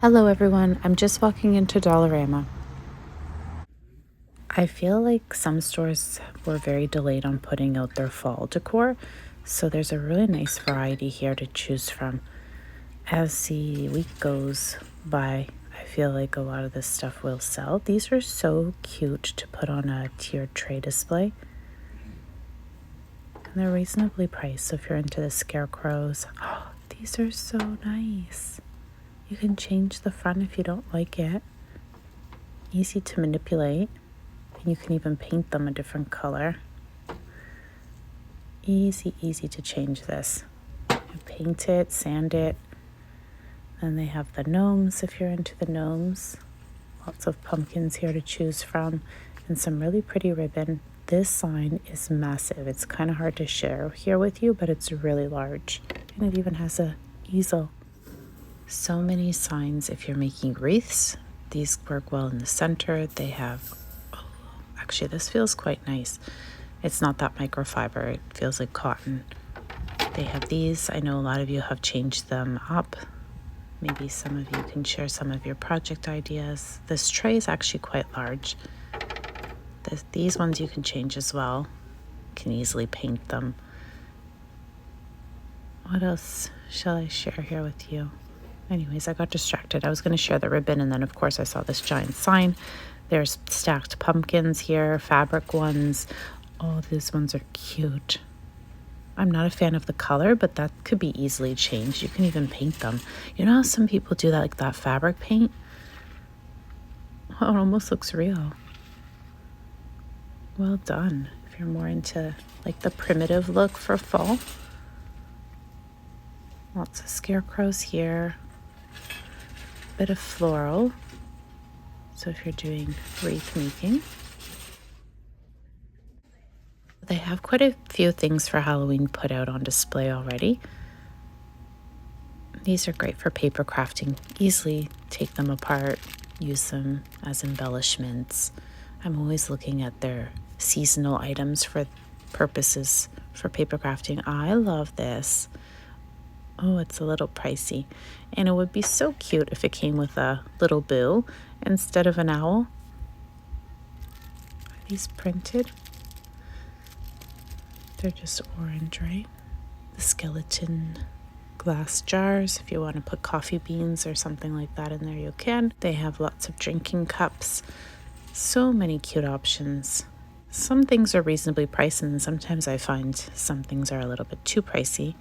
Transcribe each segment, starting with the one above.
Hello everyone, I'm just walking into Dollarama. I feel like some stores were very delayed on putting out their fall decor, so there's a really nice variety here to choose from. As the week goes by, I feel like a lot of this stuff will sell. These are so cute to put on a tiered tray display. And they're reasonably priced, so if you're into the scarecrows, these are so nice. You can change the front if you don't like it. Easy to manipulate. And you can even paint them a different color. Easy to change this. You paint it, sand it. And they have the gnomes if you're into the gnomes. Lots of pumpkins here to choose from. And some really pretty ribbon. This sign is massive. It's kind of hard to share here with you, but it's really large. And it even has a easel. So many signs if you're making wreaths. These work well in the center. They have, actually this feels quite nice. It's not that microfiber, it feels like cotton. They have these. I know a lot of you have changed them up. Maybe some of you can share some of your project ideas. This tray is actually quite large. These ones you can change as well. You can easily paint them. What else shall I share here with you? Anyways, I got distracted. I was going to share the ribbon, and then of course I saw this giant sign. There's stacked pumpkins here, fabric ones. Oh, these ones are cute. I'm not a fan of the color, but that could be easily changed. You can even paint them. You know how some people do that, like that fabric paint? Oh, it almost looks real. Well done. If you're more into like the primitive look for fall. Lots of scarecrows here. Bit of floral. So if you're doing wreath making. They have quite a few things for Halloween put out on display already. These are great for paper crafting. Easily take them apart, use them as embellishments. I'm always looking at their seasonal items for purposes for paper crafting. I love this. Oh, it's a little pricey. And it would be so cute if it came with a little boo instead of an owl. Are these printed? They're just orange, right? The skeleton glass jars. If you want to put coffee beans or something like that in there, you can. They have lots of drinking cups. So many cute options. Some things are reasonably priced, and sometimes I find some things are a little bit too pricey.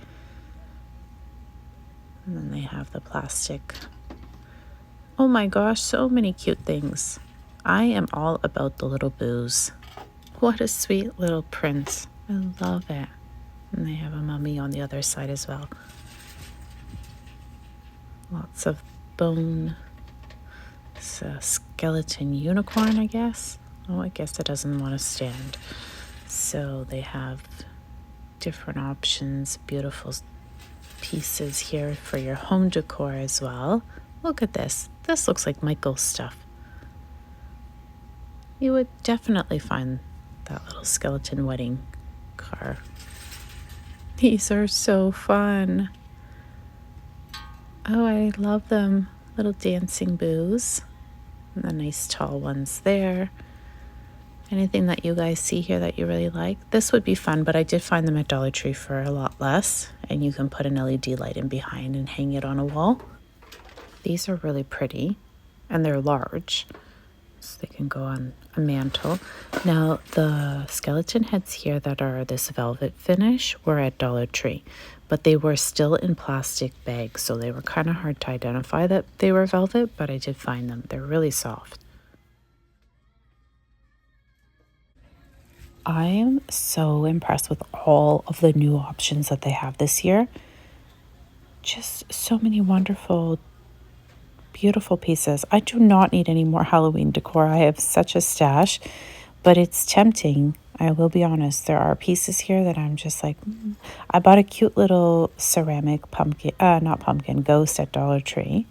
And then they have the plastic. Oh my gosh, so many cute things. I am all about the little boos. What a sweet little prince. I love it. And they have a mummy on the other side as well. Lots of bone. It's a skeleton unicorn, I guess. Oh, I guess it doesn't want to stand. So they have different options, beautiful pieces here for your home decor as well. Look at this. This looks like Michael's stuff. You would definitely find that little skeleton wedding car. These are so fun. Oh, I love them. Little dancing boos. And the nice tall ones there. Anything that you guys see here that you really like? This would be fun, but I did find them at Dollar Tree for a lot less. And you can put an LED light in behind and hang it on a wall. These are really pretty, and they're large, so they can go on a mantle. Now, the skeleton heads here that are this velvet finish were at Dollar Tree, but they were still in plastic bags, so they were kind of hard to identify that they were velvet, but I did find them. They're really soft. I am so impressed with all of the new options that they have this year. Just so many wonderful, beautiful pieces. I do not need any more Halloween decor. I have such a stash, but it's tempting. I will be honest. There are pieces here that I'm just like, I bought a cute little ceramic pumpkin, not pumpkin, ghost at Dollar Tree.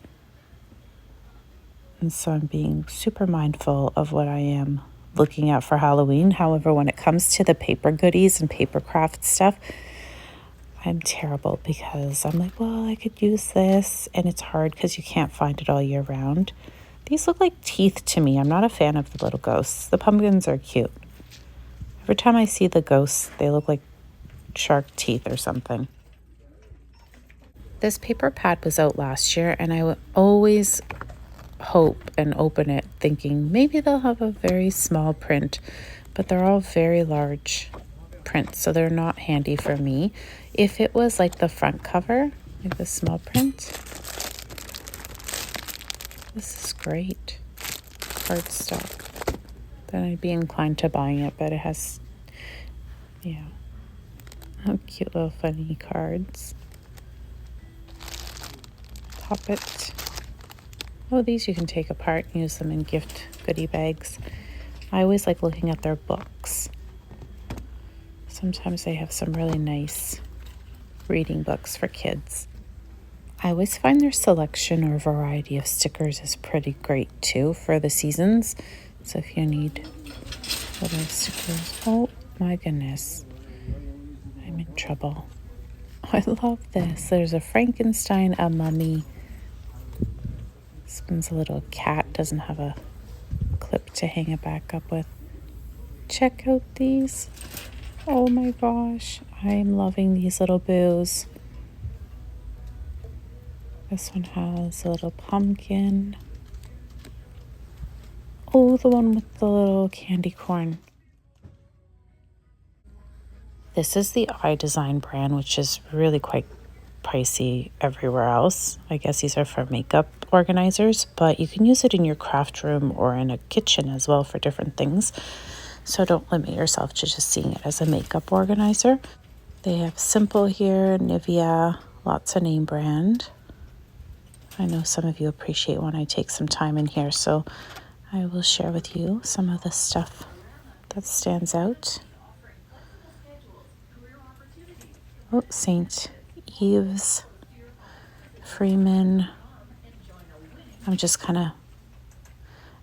And so I'm being super mindful of what I am looking at for Halloween. However, when it comes to the paper goodies and paper craft stuff, I'm terrible because I'm like, well, I could use this, and it's hard because you can't find it all year round. These look like teeth to me. I'm not a fan of the little ghosts. The pumpkins are cute. Every time I see the ghosts, they look like shark teeth or something. This paper pad was out last year, and I would always hope and open it thinking maybe they'll have a very small print, but they're all very large prints, so they're not handy for me. If it was like the front cover, like the small print, this is great. Cardstock. Then I'd be inclined to buying it, but it has, yeah, cute little funny cards. Pop it. Oh, these you can take apart and use them in gift goodie bags. I always like looking at their books. Sometimes they have some really nice reading books for kids. I always find their selection or variety of stickers is pretty great too for the seasons. So if you need little stickers, oh my goodness, I'm in trouble. I love this. There's a Frankenstein, a mummy. This one's a little cat, doesn't have a clip to hang it back up with. Check out these. Oh my gosh, I'm loving these little boos. This one has a little pumpkin. Oh, the one with the little candy corn. This is the iDesign brand, which is really quite pricey everywhere else. I guess these are for makeup organizers, but you can use it in your craft room or in a kitchen as well for different things. So don't limit yourself to just seeing it as a makeup organizer. They have Simple here, Nivea, lots of name brand. I know some of you appreciate when I take some time in here, so I will share with you some of the stuff that stands out. Oh, St. Eve's, Freeman. I'm just kind of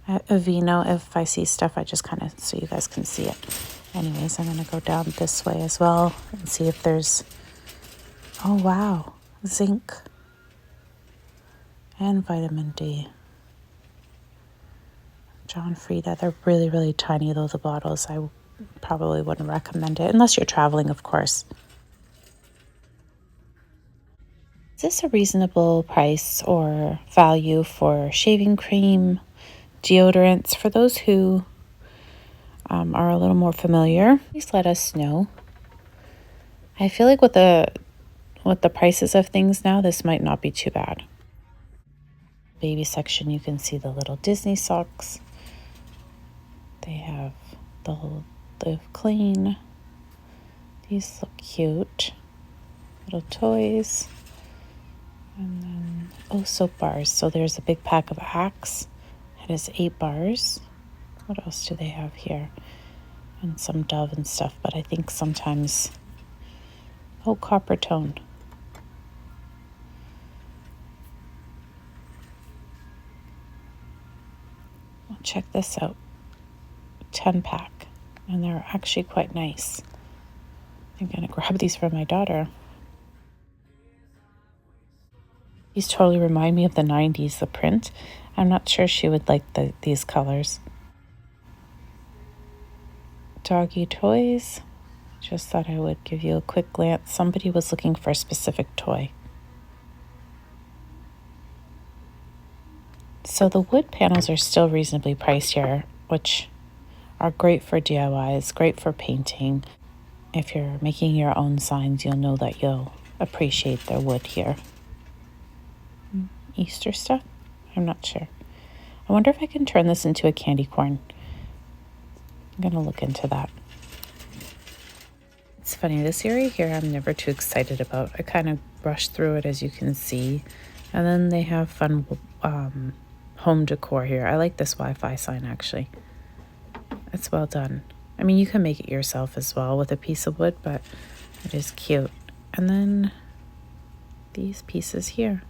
at Aveeno, if I see stuff, I just kind of, so you guys can see it. Anyways, I'm going to go down this way as well and see if there's, oh wow, zinc and vitamin D. John Frieda, they're really, really tiny though, the bottles. I probably wouldn't recommend it, unless you're traveling, of course. Is this a reasonable price or value for shaving cream, deodorants? For those who are a little more familiar, please let us know. I feel like with the prices of things now, this might not be too bad. Baby section, you can see the little Disney socks. They have the clean. These look cute. Little toys. And then, oh, soap bars. So there's a big pack of Axe. It has 8 bars. What else do they have here? And some Dove and stuff, but I think sometimes, oh, copper tone. Well, check this out. 10 pack. And they're actually quite nice. I'm gonna grab these for my daughter. These totally remind me of the 90s, the print. I'm not sure she would like these colors. Doggy toys. Just thought I would give you a quick glance. Somebody was looking for a specific toy. So the wood panels are still reasonably priced here, which are great for DIYs, great for painting. If you're making your own signs, you'll know that you'll appreciate their wood here. Easter stuff? I'm not sure. I wonder if I can turn this into a candy corn. I'm gonna look into that. It's funny, this area here I'm never too excited about. I kind of brush through it, as you can see. And then they have fun home decor here. I like this Wi-Fi sign, actually. It's well done. I mean, you can make it yourself as well with a piece of wood, but it is cute. And then these pieces here.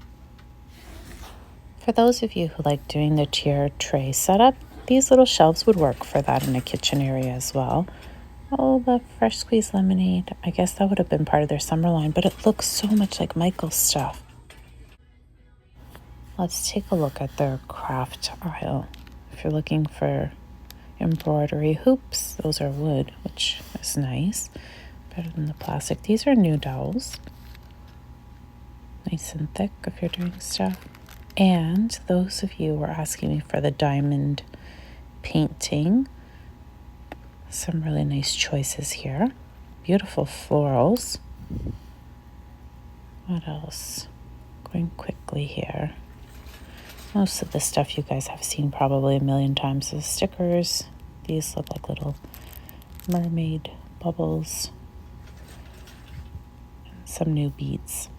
For those of you who like doing the tier tray setup, these little shelves would work for that in a kitchen area as well. Oh, the fresh squeezed lemonade. I guess that would have been part of their summer line, but it looks so much like Michael's stuff. Let's take a look at their craft aisle. If you're looking for embroidery hoops, those are wood, which is nice. Better than the plastic. These are new dowels. Nice and thick if you're doing stuff. And those of you were asking me for the diamond painting. Some really nice choices here. Beautiful florals. What else? Going quickly here. Most of the stuff you guys have seen probably a million times. The stickers. These look like little mermaid bubbles. And some new beads.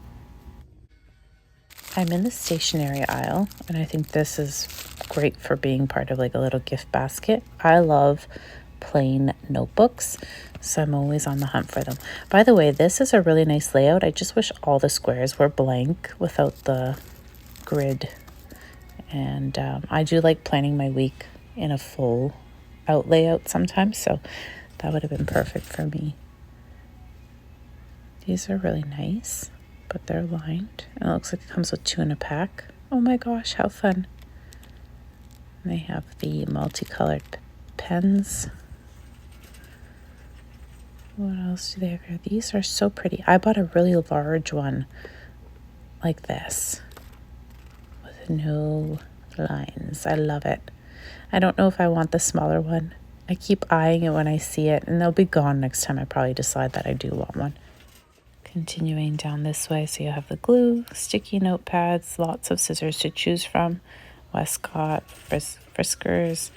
I'm in the stationery aisle, and I think this is great for being part of like a little gift basket. I love plain notebooks, so I'm always on the hunt for them. By the way, this is a really nice layout. I just wish all the squares were blank without the grid. And I do like planning my week in a full out layout sometimes, so that would have been perfect for me. These are really nice, but they're lined. And it looks like it comes with 2 in a pack. Oh my gosh, how fun. And they have the multicolored pens. What else do they have here? These are so pretty. I bought a really large one like this with no lines. I love it. I don't know if I want the smaller one. I keep eyeing it when I see it, and they'll be gone next time I probably decide that I do want one. Continuing down this way, so you have the glue, sticky notepads, lots of scissors to choose from, Westcott, Friskers.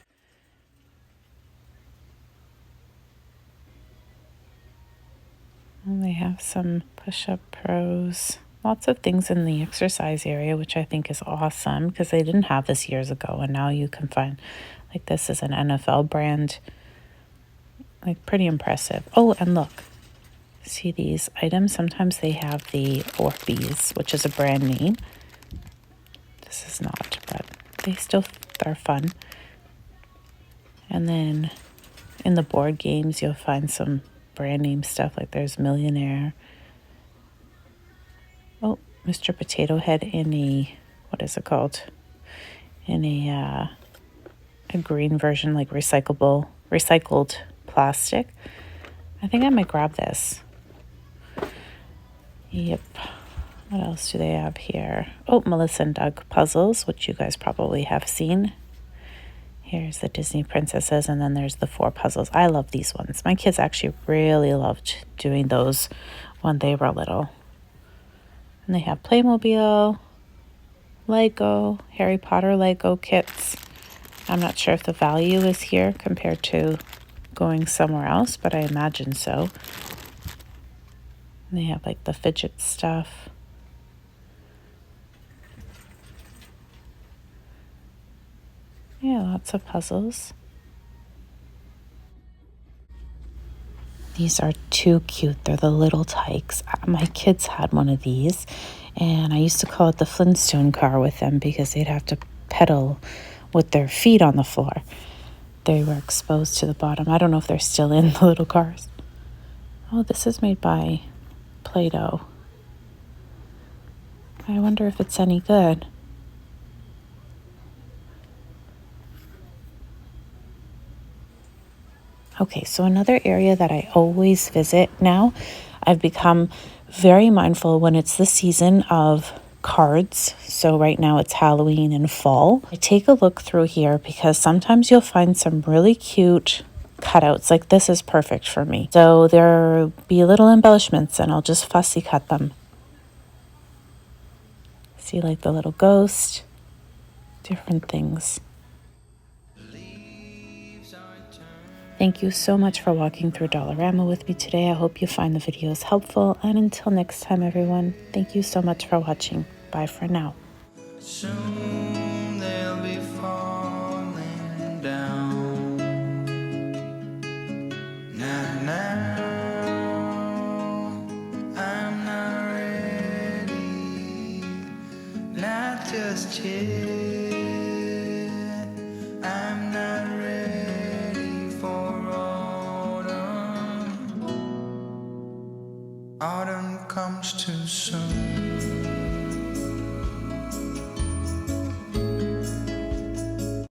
And they have some push-up pros. Lots of things in the exercise area, which I think is awesome because they didn't have this years ago, and now you can find, like, this is an NFL brand. Like, pretty impressive. Oh, and look. See these items? Sometimes they have the Orbeez, which is a brand name. This is not, but they still are fun. And then in the board games, you'll find some brand name stuff, like there's Millionaire. Oh, Mr. Potato Head in a, what is it called? In a green version, like recycled plastic. I think I might grab this. Yep. What else do they have here? Oh, Melissa and Doug puzzles, which you guys probably have seen. Here's the Disney princesses, and then there's the 4 puzzles. I love these ones. My kids actually really loved doing those when they were little. And they have Playmobil, Lego, Harry Potter Lego kits. I'm not sure if the value is here compared to going somewhere else, but I imagine so. And they have like the fidget stuff. Yeah, lots of puzzles. These are too cute. They're the little tykes. My kids had one of these, and I used to call it the Flintstone car with them because they'd have to pedal with their feet on the floor. They were exposed to the bottom. I don't know if they're still in the little cars. Oh, this is made by Play-Doh. I wonder if it's any good. Okay, so another area that I always visit now, I've become very mindful when it's the season of cards. So right now it's Halloween and fall. I take a look through here because sometimes you'll find some really cute cutouts. Like this is perfect for me. So there'll be little embellishments and I'll just fussy cut them. See, like the little ghost, different things. Thank you so much for walking through Dollarama with me today. I hope you find the videos helpful. And until next time, everyone, thank you so much for watching. Bye for now. Soon they'll be falling down. Now, I'm not ready. Not just yet. I'm not ready for autumn. much too soon.